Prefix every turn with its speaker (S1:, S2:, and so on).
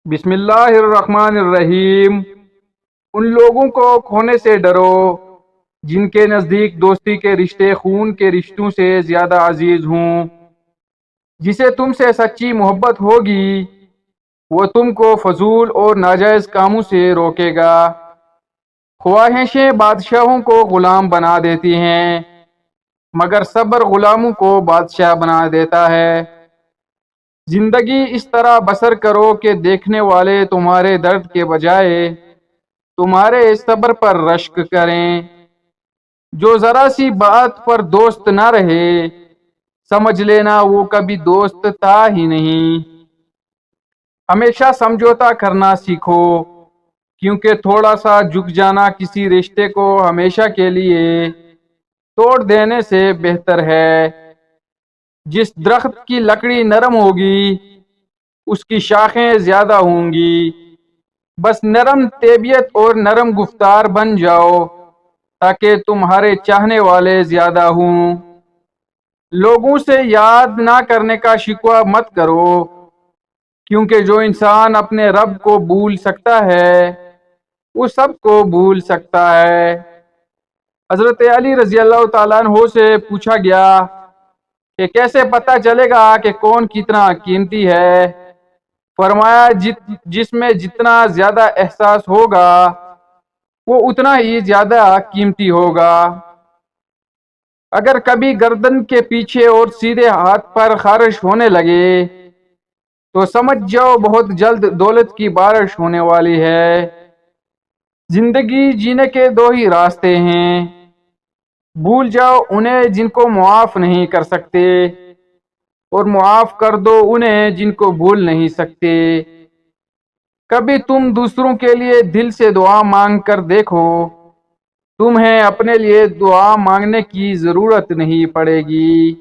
S1: بسم اللہ الرحمن الرحیم۔ ان لوگوں کو کھونے سے ڈرو جن کے نزدیک دوستی کے رشتے خون کے رشتوں سے زیادہ عزیز ہوں۔ جسے تم سے سچی محبت ہوگی وہ تم کو فضول اور ناجائز کاموں سے روکے گا۔ خواہشیں بادشاہوں کو غلام بنا دیتی ہیں مگر صبر غلاموں کو بادشاہ بنا دیتا ہے۔ زندگی اس طرح بسر کرو کہ دیکھنے والے تمہارے درد کے بجائے تمہارے صبر پر رشک کریں۔ جو ذرا سی بات پر دوست نہ رہے سمجھ لینا وہ کبھی دوست تھا ہی نہیں۔ ہمیشہ سمجھوتا کرنا سیکھو کیونکہ تھوڑا سا جھک جانا کسی رشتے کو ہمیشہ کے لیے توڑ دینے سے بہتر ہے۔ جس درخت کی لکڑی نرم ہوگی اس کی شاخیں زیادہ ہوں گی۔ بس نرم طبیعت اور نرم گفتار بن جاؤ تاکہ تمہارے چاہنے والے زیادہ ہوں۔ لوگوں سے یاد نہ کرنے کا شکوہ مت کرو کیونکہ جو انسان اپنے رب کو بھول سکتا ہے وہ سب کو بھول سکتا ہے۔ حضرت علی رضی اللہ تعالیٰ عنہ سے پوچھا گیا کہ کیسے پتہ چلے گا کہ کون کتنا قیمتی ہے؟ فرمایا جس میں جتنا زیادہ احساس ہوگا وہ اتنا ہی زیادہ قیمتی ہوگا۔ اگر کبھی گردن کے پیچھے اور سیدھے ہاتھ پر خارش ہونے لگے تو سمجھ جاؤ بہت جلد دولت کی بارش ہونے والی ہے۔ زندگی جینے کے دو ہی راستے ہیں، بھول جاؤ انہیں جن کو معاف نہیں کر سکتے اور معاف کر دو انہیں جن کو بھول نہیں سکتے۔ کبھی تم دوسروں کے لیے دل سے دعا مانگ کر دیکھو، تمہیں اپنے لیے دعا مانگنے کی ضرورت نہیں پڑے گی۔